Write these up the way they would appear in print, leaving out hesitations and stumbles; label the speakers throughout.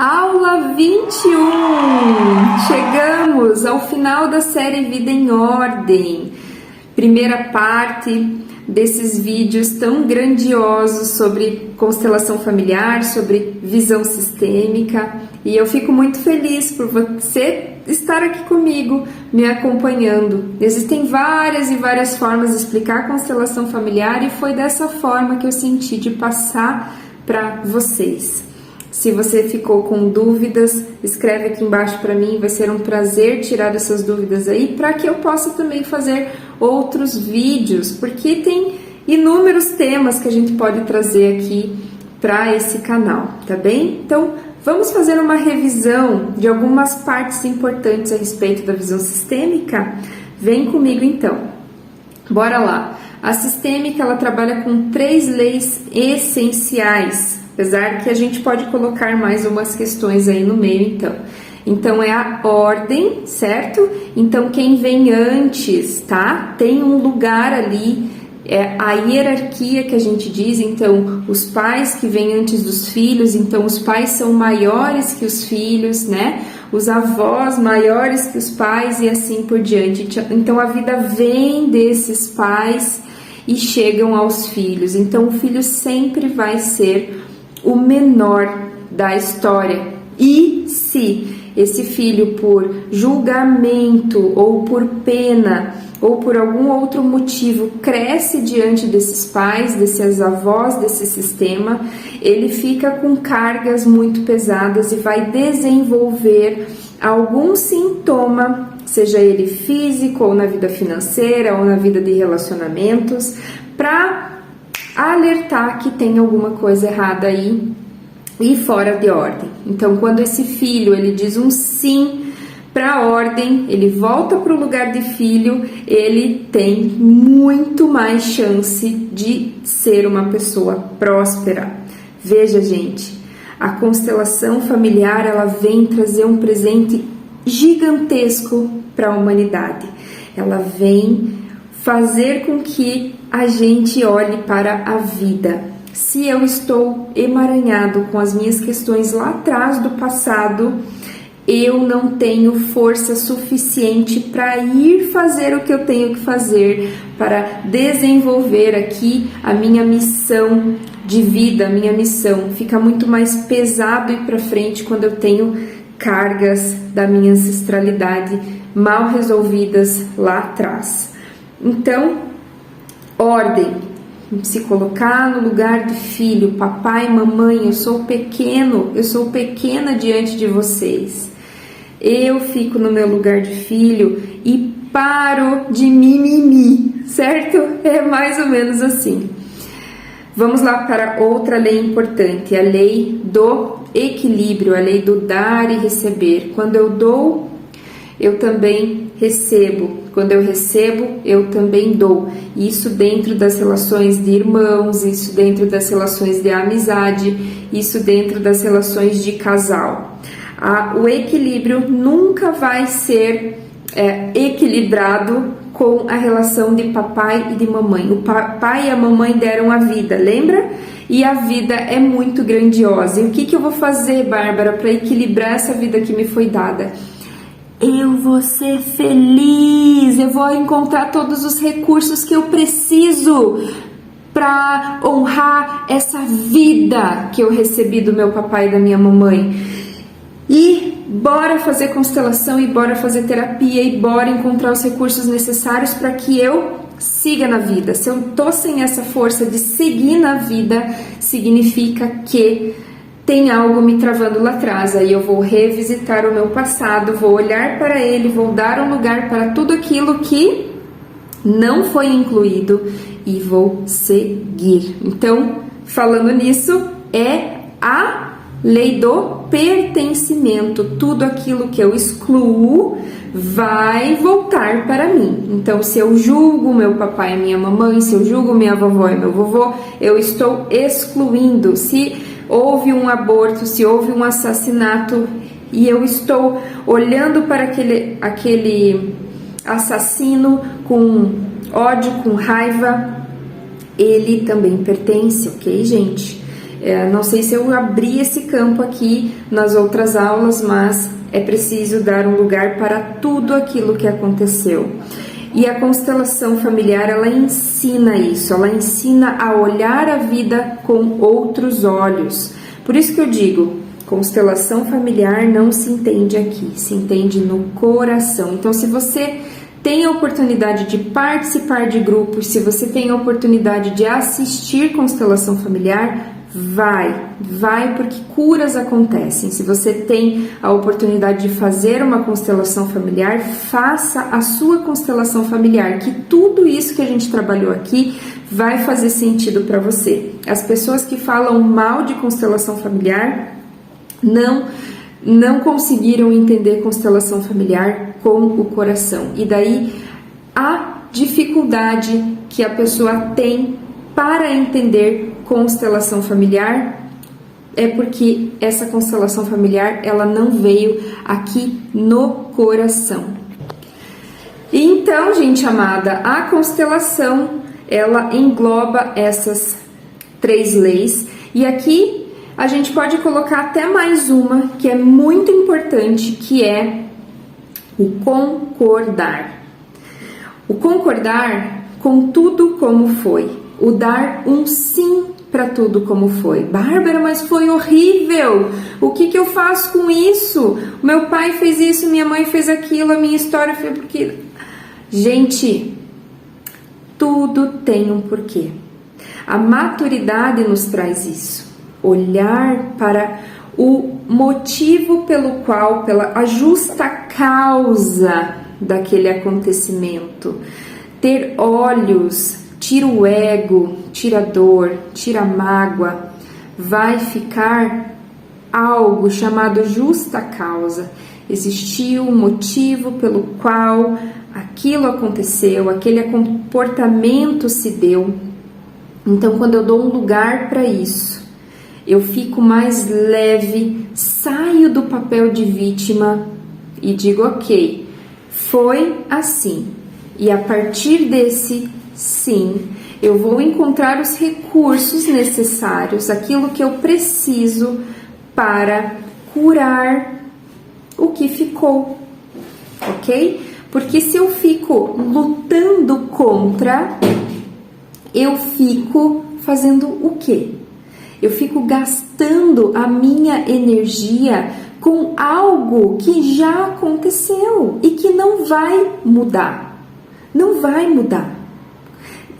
Speaker 1: Aula 21! Chegamos ao final da série Vida em Ordem. Primeira parte desses vídeos tão grandiosos sobre constelação familiar, sobre visão sistêmica. E eu fico muito feliz por você estar aqui comigo, me acompanhando. Existem várias e várias formas de explicar a constelação familiar e foi dessa forma que eu senti de passar para vocês. Se você ficou com dúvidas, escreve aqui embaixo para mim, vai ser um prazer tirar essas dúvidas aí, para que eu possa também fazer outros vídeos, porque tem inúmeros temas que a gente pode trazer aqui para esse canal, tá bem? Então, vamos fazer uma revisão de algumas partes importantes a respeito da visão sistêmica? Vem comigo então. Bora lá. A sistêmica, ela trabalha com 3 leis essenciais, apesar que a gente pode colocar mais umas questões aí no meio, então. Então, é a ordem, certo? Então, quem vem antes, tá? Tem um lugar ali, é a hierarquia que a gente diz, então, os pais que vêm antes dos filhos, então, os pais são maiores que os filhos, né? Os avós maiores que os pais e assim por diante. Então, a vida vem desses pais e chegam aos filhos. Então, o filho sempre vai ser o menor da história. E se esse filho, por julgamento ou por pena ou por algum outro motivo, cresce diante desses pais, desses avós, desse sistema, ele fica com cargas muito pesadas e vai desenvolver algum sintoma, seja ele físico ou na vida financeira ou na vida de relacionamentos, para alertar que tem alguma coisa errada aí e fora de ordem. Então, quando esse filho ele diz um sim para a ordem, ele volta para o lugar de filho, ele tem muito mais chance de ser uma pessoa próspera. Veja, gente, a constelação familiar, ela vem trazer um presente gigantesco para a humanidade. Ela vem fazer com que a gente olhe para a vida. Se eu estou emaranhado com as minhas questões lá atrás do passado, eu não tenho força suficiente para ir fazer o que eu tenho que fazer, para desenvolver aqui a minha missão de vida, a minha missão. Fica muito mais pesado ir para frente quando eu tenho cargas da minha ancestralidade mal resolvidas lá atrás. Então, ordem, se colocar no lugar de filho, papai, mamãe, eu sou pequeno, eu sou pequena diante de vocês. Eu fico no meu lugar de filho e paro de mimimi, certo? É mais ou menos assim. Vamos lá para outra lei importante, a lei do equilíbrio, a lei do dar e receber. Quando eu dou, eu também recebo. Quando eu recebo, eu também dou. Isso dentro das relações de irmãos, isso dentro das relações de amizade, isso dentro das relações de casal. O equilíbrio nunca vai ser equilibrado com a relação de papai e de mamãe. O papai e a mamãe deram a vida, lembra? E a vida é muito grandiosa. E o que eu vou fazer, Bárbara, para equilibrar essa vida que me foi dada? Eu vou ser feliz, eu vou encontrar todos os recursos que eu preciso para honrar essa vida que eu recebi do meu papai e da minha mamãe. E bora fazer constelação, e bora fazer terapia, e bora encontrar os recursos necessários para que eu siga na vida. Se eu tô sem essa força de seguir na vida, significa que tem algo me travando lá atrás. Aí eu vou revisitar o meu passado, vou olhar para ele, vou dar um lugar para tudo aquilo que não foi incluído e vou seguir. Então, falando nisso, é a lei do pertencimento. Tudo aquilo que eu excluo vai voltar para mim. Então, se eu julgo meu papai e minha mamãe, se eu julgo minha vovó e meu vovô, eu estou excluindo. Se houve um aborto, se houve um assassinato e eu estou olhando para aquele assassino com ódio, com raiva, ele também pertence, ok, gente? Não sei se eu abri esse campo aqui nas outras aulas, mas é preciso dar um lugar para tudo aquilo que aconteceu. E a constelação familiar, ela ensina isso, ela ensina a olhar a vida com outros olhos. Por isso que eu digo, constelação familiar não se entende aqui, se entende no coração. Então, se você tem a oportunidade de participar de grupos, se você tem a oportunidade de assistir constelação familiar, vai porque curas acontecem. Se você tem a oportunidade de fazer uma constelação familiar, faça a sua constelação familiar, que tudo isso que a gente trabalhou aqui vai fazer sentido para você. As pessoas que falam mal de constelação familiar não conseguiram entender constelação familiar com o coração. E daí a dificuldade que a pessoa tem para entender constelação familiar é porque essa constelação familiar ela não veio aqui no coração. Então, gente amada, a constelação ela engloba essas 3 leis, e aqui a gente pode colocar até mais uma que é muito importante, que é o concordar. O concordar com tudo como foi, o dar um sim para tudo como foi. Bárbara, mas foi horrível, o que eu faço com isso? Meu pai fez isso, minha mãe fez aquilo, a minha história foi porque... Gente, tudo tem um porquê. A maturidade nos traz isso. Olhar para o motivo pelo qual, a justa causa daquele acontecimento. Ter olhos, tira o ego, tira a dor, tira a mágoa, vai ficar algo chamado justa causa. Existiu um motivo pelo qual aquilo aconteceu, aquele comportamento se deu. Então, quando eu dou um lugar para isso, eu fico mais leve, saio do papel de vítima e digo, ok, foi assim. E a partir desse sim, eu vou encontrar os recursos necessários, aquilo que eu preciso para curar o que ficou, ok? Porque se eu fico lutando contra, eu fico fazendo o quê? Eu fico gastando a minha energia com algo que já aconteceu e que não vai mudar. Não vai mudar.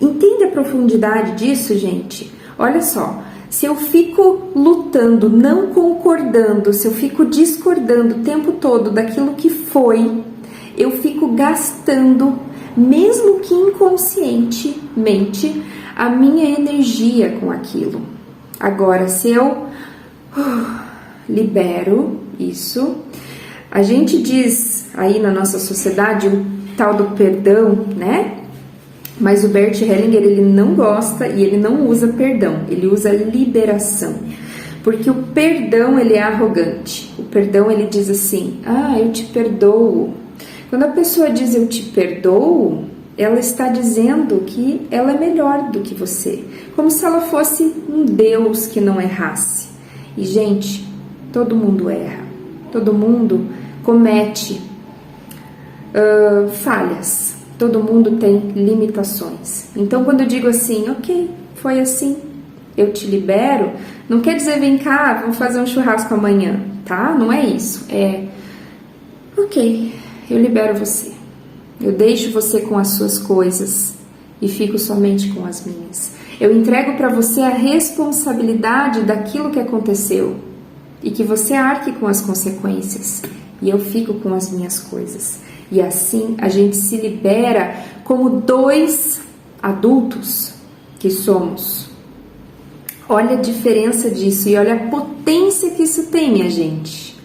Speaker 1: Entende a profundidade disso, gente? Olha só, se eu fico lutando, não concordando, se eu fico discordando o tempo todo daquilo que foi, eu fico gastando, mesmo que inconscientemente, a minha energia com aquilo. Agora, se eu libero isso, a gente diz aí na nossa sociedade o tal do perdão, né? Mas o Bert Hellinger, ele não gosta e ele não usa perdão, ele usa liberação. Porque o perdão, ele é arrogante. O perdão, ele diz assim, eu te perdoo. Quando a pessoa diz eu te perdoo, ela está dizendo que ela é melhor do que você. Como se ela fosse um Deus que não errasse. E, gente, todo mundo erra. Todo mundo comete falhas. Todo mundo tem limitações. Então, quando eu digo assim, ok, foi assim, eu te libero, não quer dizer, vem cá, vamos fazer um churrasco amanhã, tá? Não é isso. É, ok, eu libero você. Eu deixo você com as suas coisas e fico somente com as minhas. Eu entrego para você a responsabilidade daquilo que aconteceu e que você arque com as consequências. E eu fico com as minhas coisas. E assim a gente se libera como 2 adultos que somos. Olha a diferença disso e olha a potência que isso tem, minha gente,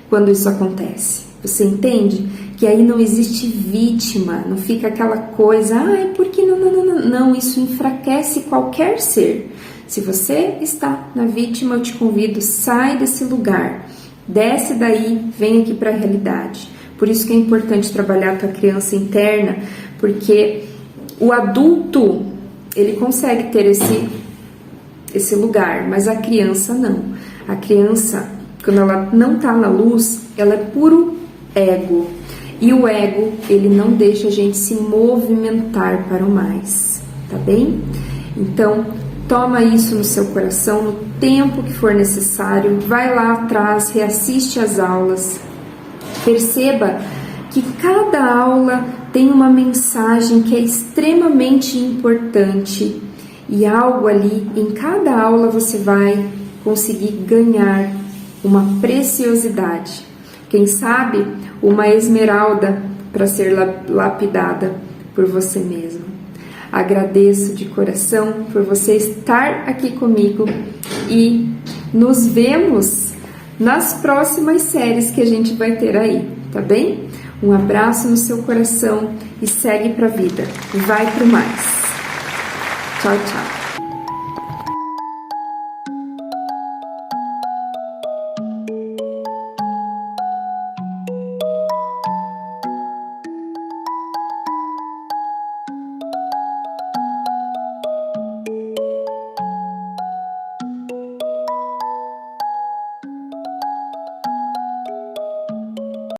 Speaker 1: quando isso acontece. Você entende? Que aí não existe vítima, não fica aquela coisa, porque não, isso enfraquece qualquer ser. Se você está na vítima, eu te convido, sai desse lugar, desce daí, vem aqui para a realidade. Por isso que é importante trabalhar a tua criança interna, porque o adulto, ele consegue ter esse lugar, mas a criança não. A criança, quando ela não está na luz, ela é puro ego. E o ego, ele não deixa a gente se movimentar para o mais, tá bem? Então, toma isso no seu coração, no tempo que for necessário, vai lá atrás, reassiste as aulas, perceba que cada aula tem uma mensagem que é extremamente importante e algo ali, em cada aula você vai conseguir ganhar uma preciosidade. Quem sabe uma esmeralda para ser lapidada por você mesmo. Agradeço de coração por você estar aqui comigo e nos vemos nas próximas séries que a gente vai ter aí, tá bem? Um abraço no seu coração e segue pra vida. Vai pro mais. Tchau, tchau.